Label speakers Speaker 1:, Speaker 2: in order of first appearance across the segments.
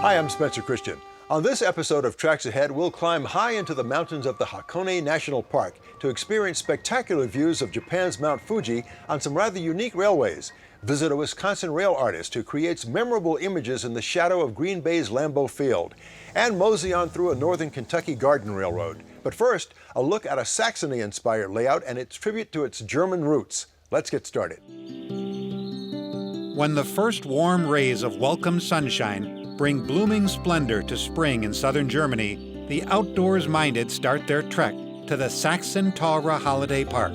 Speaker 1: Hi, I'm Spencer Christian. On this episode of Tracks Ahead, we'll climb high into the mountains of the Hakone National Park to experience spectacular views of Japan's Mount Fuji on some rather unique railways. Visit a Wisconsin rail artist who creates memorable images in the shadow of Green Bay's Lambeau Field. And mosey on through a northern Kentucky garden railroad. But first, a look at a Saxony-inspired layout and its tribute to its German roots. Let's get started.
Speaker 2: When the first warm rays of welcome sunshine bring blooming splendor to spring in southern Germany, the outdoors-minded start their trek to the Saxon Taura Holiday Park.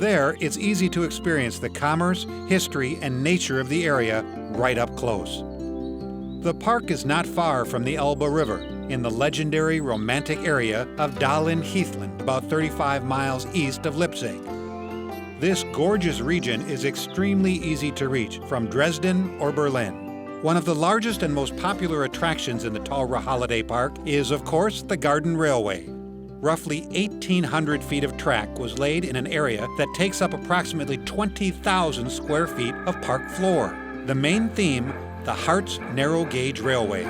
Speaker 2: There, it's easy to experience the commerce, history, and nature of the area right up close. The park is not far from the Elbe River, in the legendary romantic area of Dahlen-Heathland, about 35 miles east of Leipzig. This gorgeous region is extremely easy to reach from Dresden or Berlin. One of the largest and most popular attractions in the Taura Holiday Park is, of course, the Garden Railway. Roughly 1,800 feet of track was laid in an area that takes up approximately 20,000 square feet of park floor. The main theme, the Harz narrow gauge railways.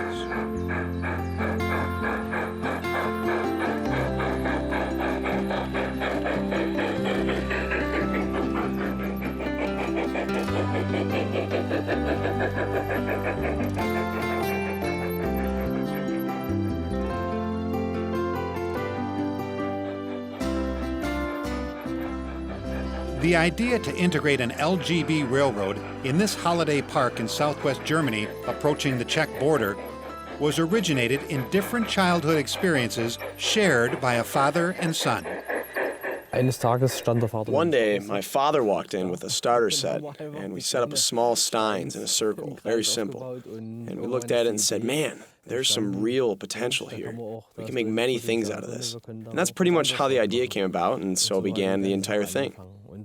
Speaker 2: The idea to integrate an LGB railroad in this holiday park in southwest Germany, approaching the Czech border, was originated in different childhood experiences shared by a father and son.
Speaker 3: One day, my father walked in with a starter set, and we set up a small steins in a circle, very simple. And we looked at it and said, man, there's some real potential here. We can make many things out of this. And that's pretty much how the idea came about, and so began the entire thing.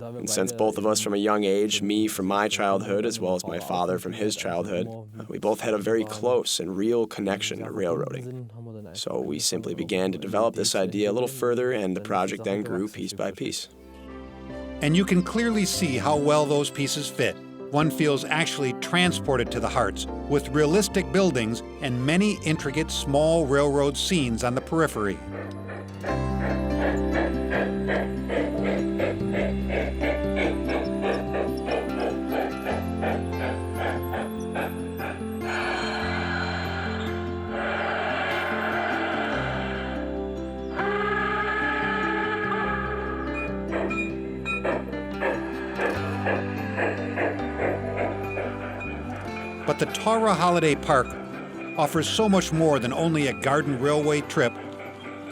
Speaker 3: And since both of us from a young age, me from my childhood as well as my father from his childhood, we both had a very close and real connection to railroading. So we simply began to develop this idea a little further, and the project then grew piece by piece.
Speaker 2: And you can clearly see how well those pieces fit. One feels actually transported to the Harz, with realistic buildings and many intricate small railroad scenes on the periphery. But the Taura Holiday Park offers so much more than only a garden railway trip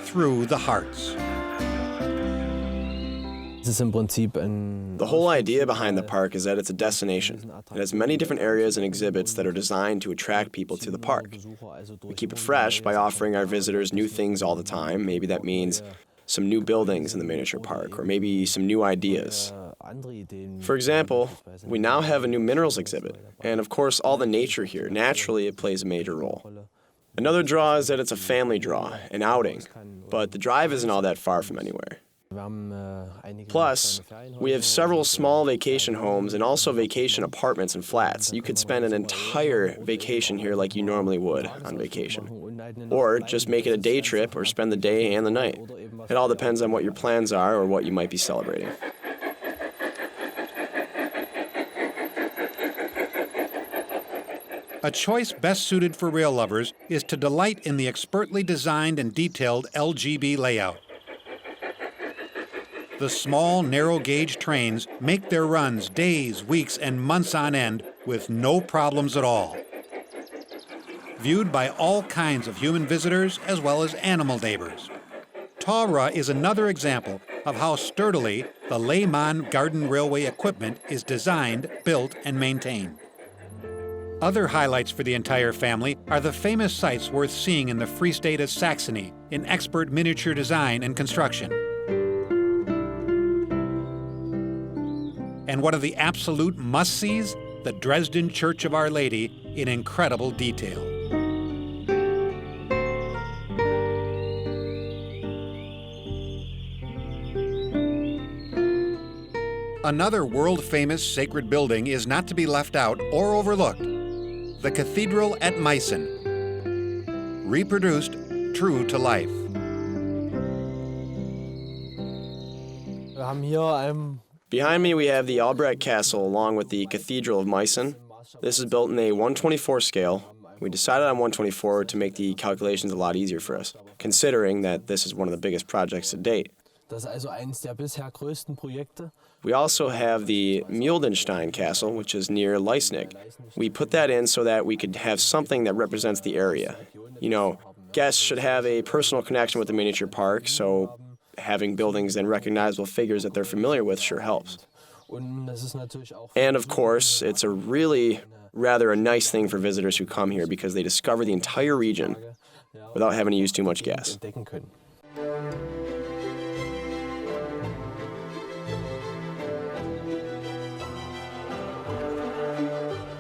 Speaker 2: through the Harz.
Speaker 3: The whole idea behind the park is that it's a destination. It has many different areas and exhibits that are designed to attract people to the park. We keep it fresh by offering our visitors new things all the time. Maybe that means some new buildings in the miniature park, or maybe some new ideas. For example, we now have a new minerals exhibit, and of course all the nature here, naturally it plays a major role. Another draw is that it's a family draw, an outing, but the drive isn't all that far from anywhere. Plus, we have several small vacation homes and also vacation apartments and flats. You could spend an entire vacation here like you normally would on vacation. Or just make it a day trip or spend the day and the night. It all depends on what your plans are or what you might be celebrating.
Speaker 2: A choice best suited for rail lovers is to delight in the expertly designed and detailed LGB layout. The small, narrow-gauge trains make their runs days, weeks, and months on end with no problems at all. Viewed by all kinds of human visitors as well as animal neighbors. Taura is another example of how sturdily the Lehmann Garden Railway equipment is designed, built, and maintained. Other highlights for the entire family are the famous sights worth seeing in the Free State of Saxony in expert miniature design and construction. And one of the absolute must-sees, the Dresden Church of Our Lady in incredible detail. Another world-famous sacred building is not to be left out or overlooked. the Cathedral at Meissen, reproduced true to life.
Speaker 3: Behind me, we have the Albrecht Castle along with the Cathedral of Meissen. This is built in a 1/24 scale. We decided on 1/24 to make the calculations a lot easier for us, considering that this is one of the biggest projects to date. We also have the Muldenstein Castle, which is near Leisnig. We put that in so that we could have something that represents the area. You know, guests should have a personal connection with the miniature park, so having buildings and recognizable figures that they're familiar with sure helps. And of course, it's a really rather a nice thing for visitors who come here because they discover the entire region without having to use too much gas.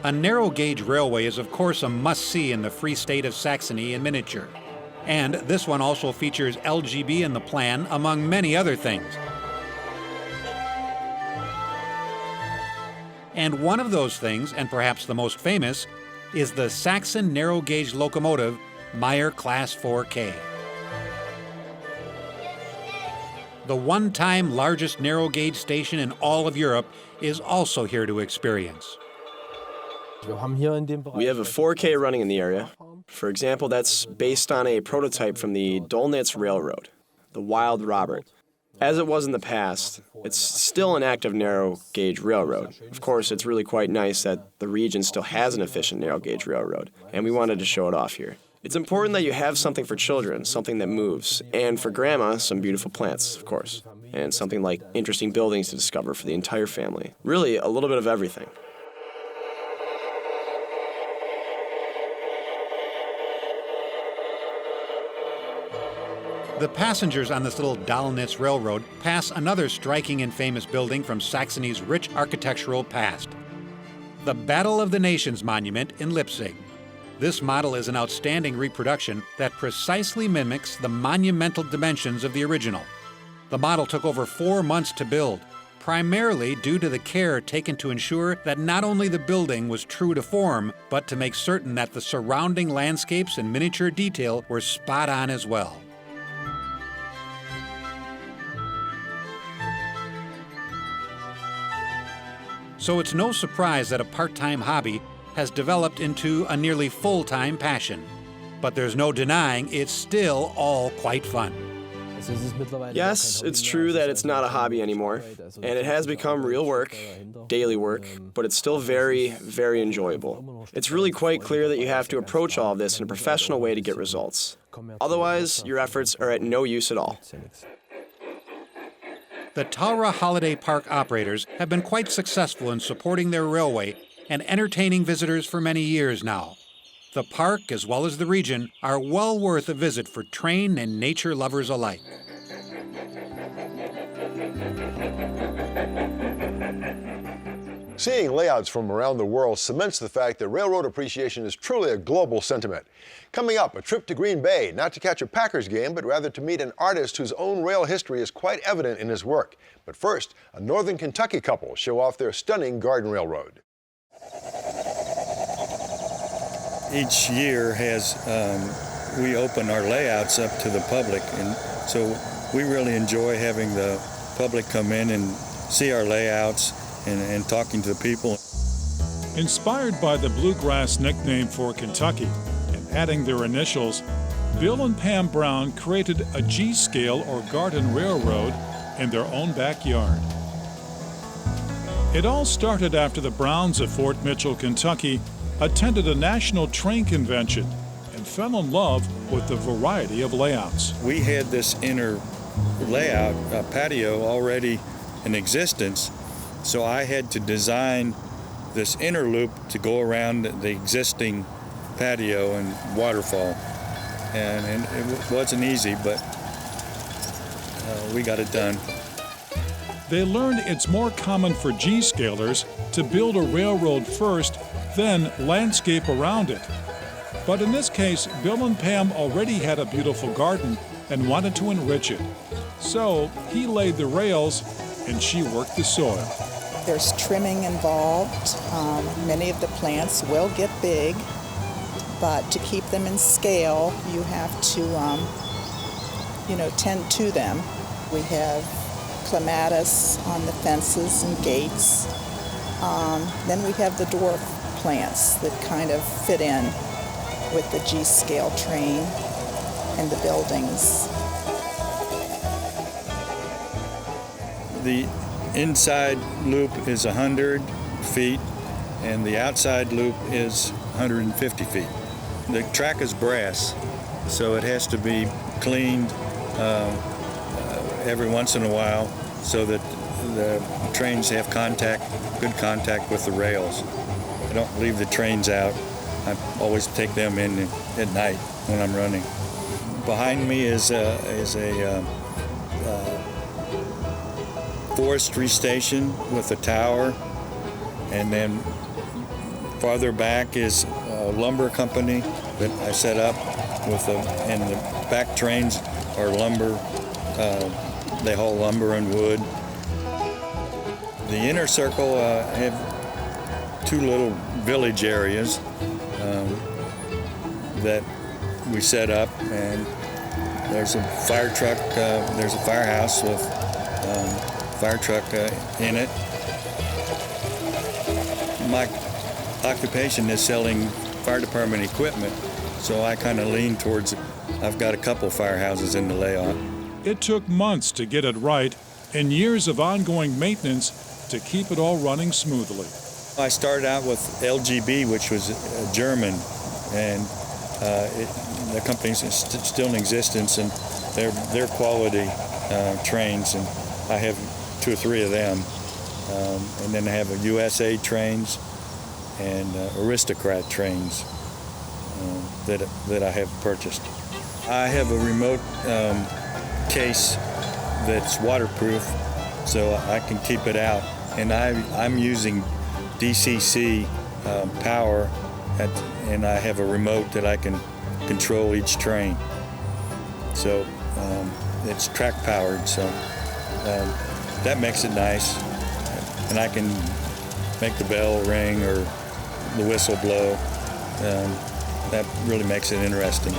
Speaker 2: A narrow-gauge railway is of course a must-see in the Free State of Saxony in miniature. And this one also features LGB in the plan, among many other things. And one of those things, and perhaps the most famous, is the Saxon narrow-gauge locomotive Meyer Class 4K. The one-time largest narrow-gauge station in all of Europe is also here to experience.
Speaker 3: We have a 4K running in the area. For example, that's based on a prototype from the Dolnitz Railroad, the Wild Robert. As it was in the past, it's still an active narrow-gauge railroad. Of course, it's really quite nice that the region still has an efficient narrow-gauge railroad, and we wanted to show it off here. It's important that you have something for children, something that moves, and for Grandma, some beautiful plants, of course, and something like interesting buildings to discover for the entire family. Really, a little bit of everything.
Speaker 2: The passengers on this little Dolnitz Railroad pass another striking and famous building from Saxony's rich architectural past, the Battle of the Nations Monument in Leipzig. This model is an outstanding reproduction that precisely mimics the monumental dimensions of the original. The model took over 4 months to build, primarily due to the care taken to ensure that not only the building was true to form, but to make certain that the surrounding landscapes and miniature detail were spot on as well. So it's no surprise that a part-time hobby has developed into a nearly full-time passion. But there's no denying it's still all quite fun.
Speaker 3: Yes, it's true that it's not a hobby anymore, and it has become real work, daily work, but it's still very, very enjoyable. It's really quite clear that you have to approach all of this in a professional way to get results. Otherwise, your efforts are at no use at all.
Speaker 2: The Taura Holiday Park operators have been quite successful in supporting their railway and entertaining visitors for many years now. The park, as well as the region, are well worth a visit for train and nature lovers alike.
Speaker 1: Seeing layouts from around the world cements the fact that railroad appreciation is truly a global sentiment. Coming up, a trip to Green Bay, not to catch a Packers game, but rather to meet an artist whose own rail history is quite evident in his work. But first, a northern Kentucky couple show off their stunning garden railroad.
Speaker 4: Each year we open our layouts up to the public, and so we really enjoy having the public come in and see our layouts and talking to the people.
Speaker 5: Inspired by the Bluegrass nickname for Kentucky and adding their initials, Bill and Pam Brown created a G-scale or garden railroad in their own backyard. It all started after the Browns of Fort Mitchell, Kentucky, attended a national train convention and fell in love with the variety of layouts.
Speaker 4: We had this inner layout, patio, already in existence, so I had to design this inner loop to go around the existing patio and waterfall. And it wasn't easy, but we got it done.
Speaker 5: They learned it's more common for G-scalers to build a railroad first, then landscape around it. But in this case, Bill and Pam already had a beautiful garden and wanted to enrich it. So he laid the rails and she worked the soil.
Speaker 6: There's trimming involved. Many of the plants will get big, but to keep them in scale, you have to, tend to them. We have clematis on the fences and gates. Then we have the dwarf plants that kind of fit in with the G-scale train and the buildings.
Speaker 4: The inside loop is 100 feet and the outside loop is 150 feet. The track is brass, so it has to be cleaned every once in a while so that the trains have good contact with the rails. I don't leave the trains out. I always take them in at night when I'm running. Behind me is a forestry station with a tower, and then farther back is a lumber company that I set up and the back trains are lumber. They haul lumber and wood. The inner circle have two little village areas that we set up, and there's a fire truck, there's a firehouse with fire truck in it. My occupation is selling fire department equipment, so I kind of lean towards it. I've got a couple firehouses in the layout.
Speaker 5: It took months to get it right and years of ongoing maintenance to keep it all running smoothly.
Speaker 4: I started out with LGB, which was German, and the company's still in existence, and they're quality trains, and I have 2 or 3 of them. And then I have a USA trains and Aristocrat trains that I have purchased. I have a remote case that's waterproof, so I can keep it out. And I'm using DCC power, and I have a remote that I can control each train. So it's track powered, so that makes it nice. And I can make the bell ring or the whistle blow. That really makes it interesting.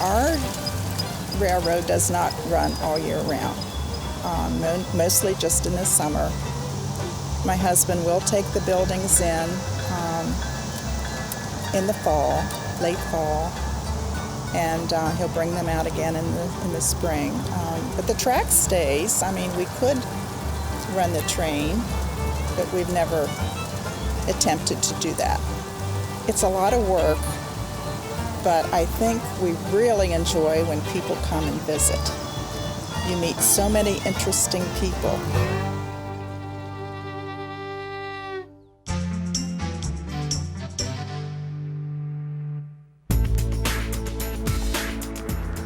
Speaker 6: Our railroad does not run all year round, mostly just in the summer. My husband will take the buildings in the fall, late fall, and he'll bring them out again in the spring. But the track stays. I mean, we could run the train, but we've never attempted to do that. It's a lot of work, but I think we really enjoy when people come and visit. You meet so many interesting people.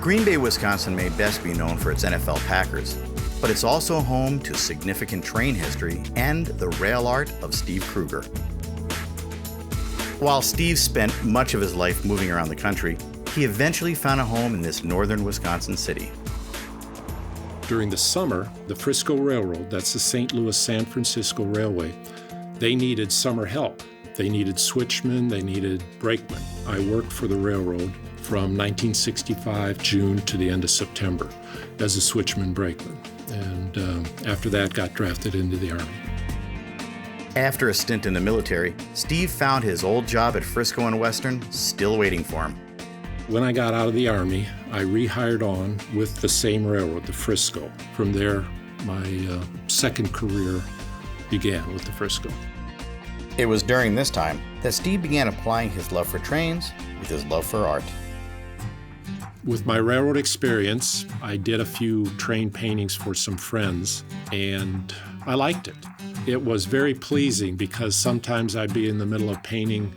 Speaker 7: Green Bay, Wisconsin may best be known for its NFL Packers, but it's also home to significant train history and the rail art of Steve Krueger. While Steve spent much of his life moving around the country, he eventually found a home in this northern Wisconsin city.
Speaker 8: During the summer, the Frisco Railroad, that's the St. Louis-San Francisco Railway, they needed summer help. They needed switchmen, they needed brakemen. I worked for the railroad from 1965 June to the end of September as a switchman brakeman, and after that got drafted into the Army.
Speaker 7: After a stint in the military, Steve found his old job at Frisco and Western still waiting for him.
Speaker 8: When I got out of the Army, I rehired on with the same railroad, the Frisco. From there, my second career began with the Frisco.
Speaker 7: It was during this time that Steve began applying his love for trains with his love for art.
Speaker 8: With my railroad experience, I did a few train paintings for some friends, and I liked it. It was very pleasing because sometimes I'd be in the middle of painting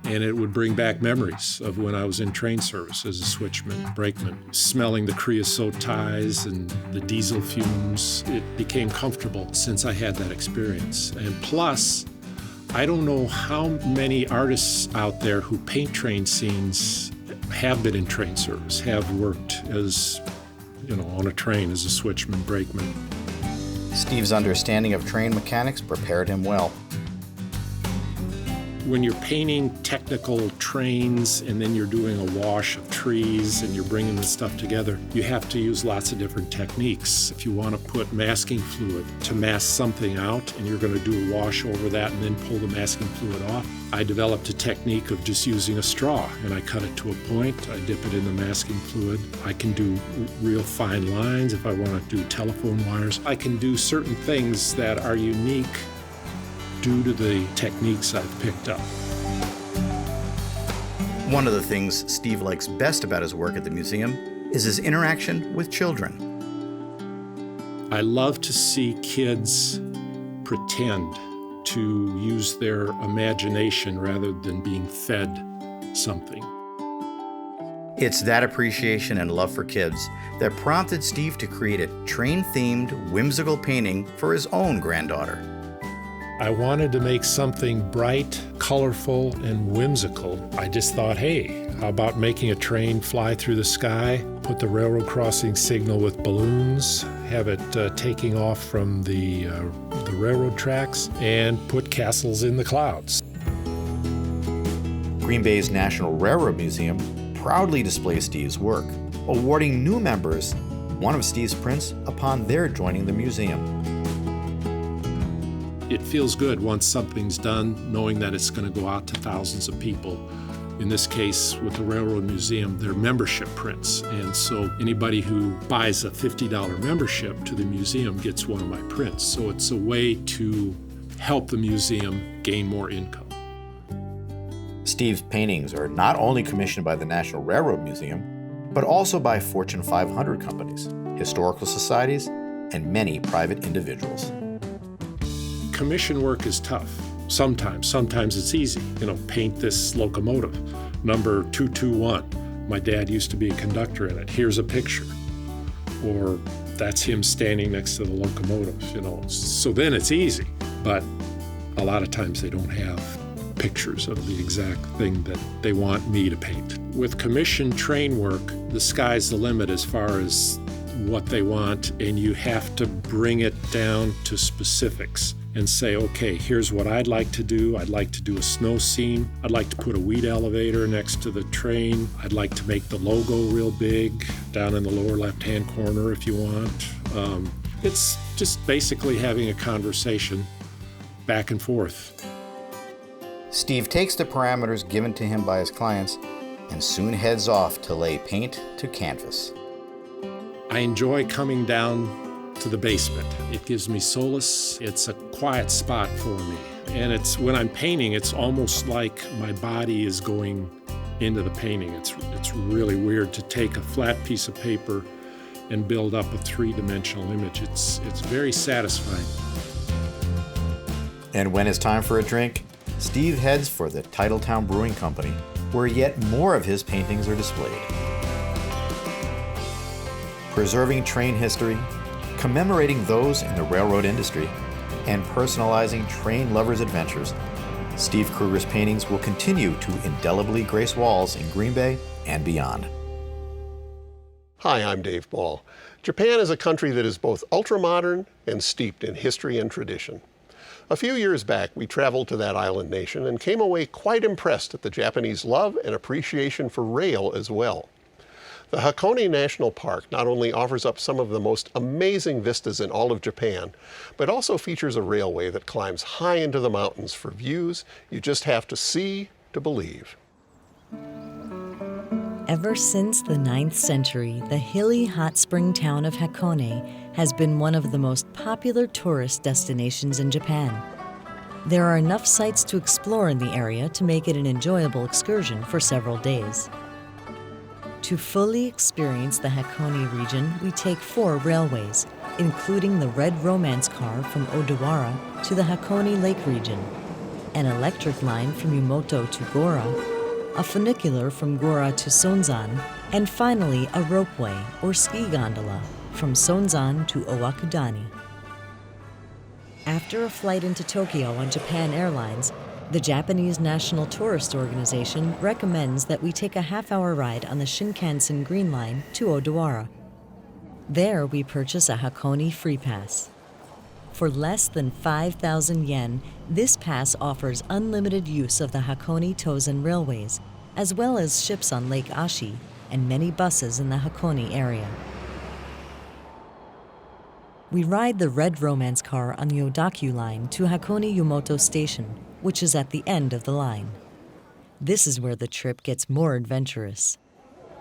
Speaker 8: and it would bring back memories of when I was in train service as a switchman, brakeman, smelling the creosote ties and the diesel fumes. It became comfortable since I had that experience. And plus, I don't know how many artists out there who paint train scenes have been in train service, have worked as on a train as a switchman, brakeman.
Speaker 7: Steve's understanding of train mechanics prepared him well.
Speaker 8: When you're painting technical trains and then you're doing a wash of trees and you're bringing the stuff together, you have to use lots of different techniques. If you want to put masking fluid to mask something out and you're going to do a wash over that and then pull the masking fluid off, I developed a technique of just using a straw, and I cut it to a point, I dip it in the masking fluid. I can do real fine lines if I want to do telephone wires. I can do certain things that are unique due to the techniques I've picked up.
Speaker 7: One of the things Steve likes best about his work at the museum is his interaction with children.
Speaker 8: I love to see kids pretend to use their imagination rather than being fed something.
Speaker 7: It's that appreciation and love for kids that prompted Steve to create a train-themed, whimsical painting for his own granddaughter.
Speaker 8: I wanted to make something bright, colorful, and whimsical. I just thought, hey, how about making a train fly through the sky, put the railroad crossing signal with balloons, have it taking off from the railroad tracks, and put castles in the clouds.
Speaker 7: Green Bay's National Railroad Museum proudly displays Steve's work, awarding new members one of Steve's prints upon their joining the museum.
Speaker 8: It feels good once something's done, knowing that it's going to go out to thousands of people. In this case, with the Railroad Museum, they're membership prints. And so anybody who buys a $50 membership to the museum gets one of my prints. So it's a way to help the museum gain more income.
Speaker 7: Steve's paintings are not only commissioned by the National Railroad Museum, but also by Fortune 500 companies, historical societies, and many private individuals.
Speaker 8: Commission work is tough. Sometimes it's easy. Paint this locomotive, number 221. My dad used to be a conductor in it. Here's a picture. Or that's him standing next to the locomotive, So then it's easy. But a lot of times they don't have pictures of the exact thing that they want me to paint. With commission train work, the sky's the limit as far as what they want, and you have to bring it down to specifics and say, okay, here's what I'd like to do. I'd like to do a snow scene. I'd like to put a wheat elevator next to the train. I'd like to make the logo real big down in the lower left-hand corner if you want. It's just basically having a conversation back and forth.
Speaker 7: Steve takes the parameters given to him by his clients and soon heads off to lay paint to canvas.
Speaker 8: I enjoy coming down to the basement. It gives me solace. It's a quiet spot for me. And it's when I'm painting, it's almost like my body is going into the painting. It's really weird to take a flat piece of paper and build up a three-dimensional image. It's very satisfying.
Speaker 7: And when it's time for a drink, Steve heads for the Titletown Brewing Company, where yet more of his paintings are displayed. Preserving train history, commemorating those in the railroad industry, and personalizing train lovers' adventures, Steve Krueger's paintings will continue to indelibly grace walls in Green Bay and beyond.
Speaker 9: Hi, I'm Dave Ball. Japan is a country that is both ultra-modern and steeped in history and tradition. A few years back, we traveled to that island nation and came away quite impressed at the Japanese love and appreciation for rail as well. The Hakone National Park not only offers up some of the most amazing vistas in all of Japan, but also features a railway that climbs high into the mountains for views you just have to see to believe.
Speaker 10: Ever since the 9th century, the hilly hot spring town of Hakone has been one of the most popular tourist destinations in Japan. There are enough sights to explore in the area to make it an enjoyable excursion for several days. To fully experience the Hakone region, we take 4 railways, including the Red Romance car from Odawara to the Hakone Lake region, an electric line from Yumoto to Gora, a funicular from Gora to Sonzan, and finally a ropeway or ski gondola from Sonzan to Owakudani. After a flight into Tokyo on Japan Airlines, the Japanese National Tourist Organization recommends that we take a half-hour ride on the Shinkansen Green Line to Odawara. There we purchase a Hakone free pass. For less than 5,000 yen, this pass offers unlimited use of the Hakone Tozen railways, as well as ships on Lake Ashi and many buses in the Hakone area. We ride the red romance car on the Odakyu line to Hakone Yumoto Station, which is at the end of the line. This is where the trip gets more adventurous.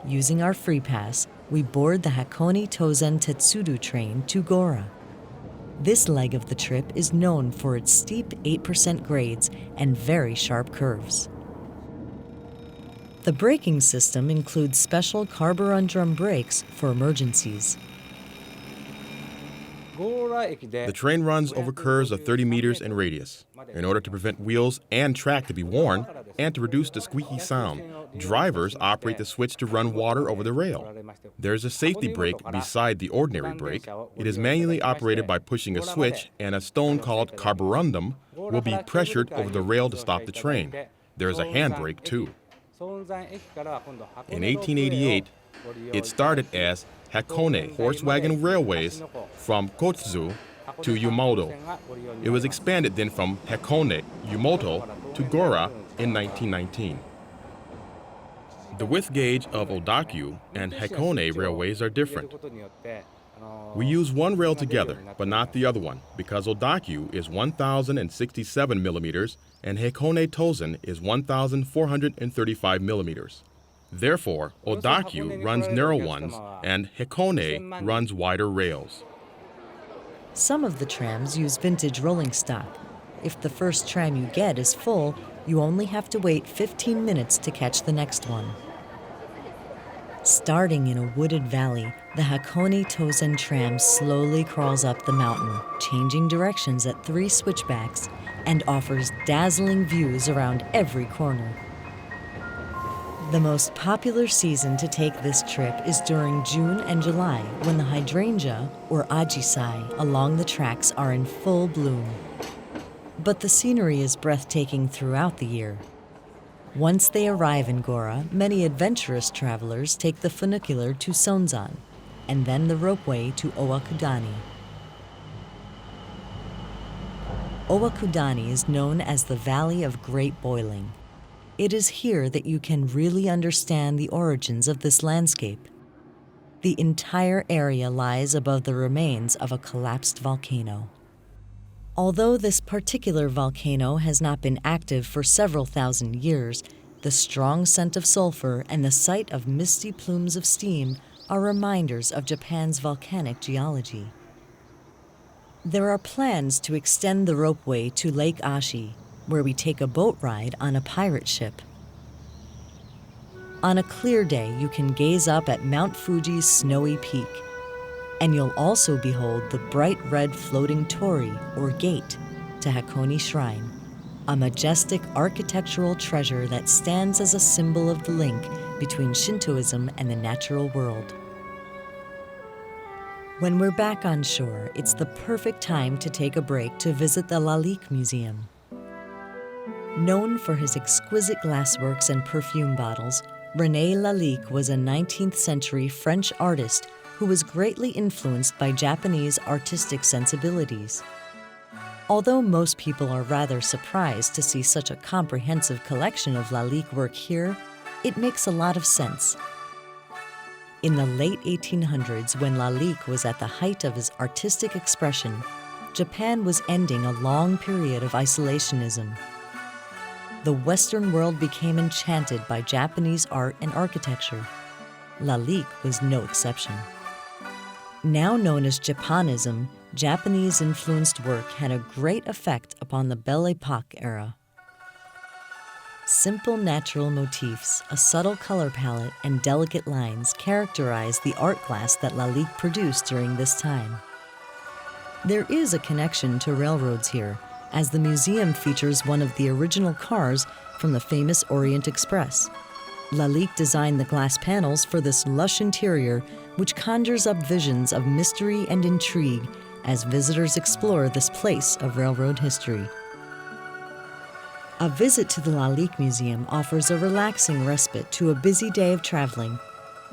Speaker 10: Using our free pass, we board the Hakone Tozen Tetsudo train to Gora. This leg of the trip is known for its steep 8% grades and very sharp curves. The braking system includes special carborundrum brakes for emergencies.
Speaker 11: The train runs over curves of 30 meters in radius. In order to prevent wheels and track to be worn and to reduce the squeaky sound, drivers operate the switch to run water over the rail. There is a safety brake beside the ordinary brake. It is manually operated by pushing a switch, and a stone called carborundum will be pressured over the rail to stop the train. There is a handbrake too. In 1888, it started as Hakone horse wagon railways from Kotsu to Yumoto. It was expanded then from Hakone, Yumoto to Gora in 1919. The width gauge of Odakyu and Hakone railways are different. We use one rail together, but not the other one, because Odakyu is 1,067 millimeters and Hakone Tozen is 1,435 millimeters. Therefore, Odakyu runs narrow ones and Hakone runs wider rails.
Speaker 10: Some of the trams use vintage rolling stock. If the first tram you get is full, you only have to wait 15 minutes to catch the next one. Starting in a wooded valley, the Hakone Tozen tram slowly crawls up the mountain, changing directions at 3 switchbacks, and offers dazzling views around every corner. The most popular season to take this trip is during June and July, when the hydrangea, or ajisai, along the tracks are in full bloom. But the scenery is breathtaking throughout the year. Once they arrive in Gora, many adventurous travelers take the funicular to Sonzan, and then the ropeway to Owakudani. Owakudani is known as the Valley of Great Boiling. It is here that you can really understand the origins of this landscape. The entire area lies above the remains of a collapsed volcano. Although this particular volcano has not been active for several thousand years, the strong scent of sulfur and the sight of misty plumes of steam are reminders of Japan's volcanic geology. There are plans to extend the ropeway to Lake Ashi, where we take a boat ride on a pirate ship. On a clear day, you can gaze up at Mount Fuji's snowy peak, and you'll also behold the bright red floating torii, or gate, to Hakone Shrine, a majestic architectural treasure that stands as a symbol of the link between Shintoism and the natural world. When we're back on shore, it's the perfect time to take a break to visit the Lalique Museum. Known for his exquisite glassworks and perfume bottles, René Lalique was a 19th century French artist who was greatly influenced by Japanese artistic sensibilities. Although most people are rather surprised to see such a comprehensive collection of Lalique work here, it makes a lot of sense. In the late 1800s, when Lalique was at the height of his artistic expression, Japan was ending a long period of isolationism. The Western world became enchanted by Japanese art and architecture. Lalique was no exception. Now known as Japanism, Japanese-influenced work had a great effect upon the Belle Epoque era. Simple natural motifs, a subtle color palette, and delicate lines characterize the art glass that Lalique produced during this time. There is a connection to railroads here, as the museum features one of the original cars from the famous Orient Express. Lalique designed the glass panels for this lush interior, which conjures up visions of mystery and intrigue as visitors explore this place of railroad history. A visit to the Lalique Museum offers a relaxing respite to a busy day of traveling.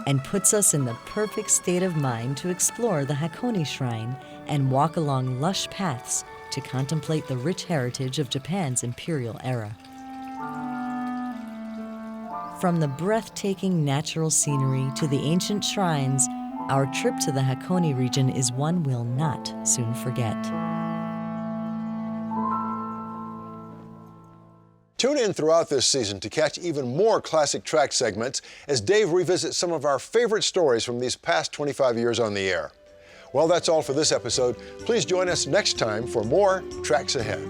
Speaker 10: and puts us in the perfect state of mind to explore the Hakone Shrine and walk along lush paths to contemplate the rich heritage of Japan's imperial era. From the breathtaking natural scenery to the ancient shrines, our trip to the Hakone region is one we'll not soon forget.
Speaker 1: Tune in throughout this season to catch even more classic track segments as Dave revisits some of our favorite stories from these past 25 years on the air. Well, that's all for this episode. Please join us next time for more Tracks Ahead.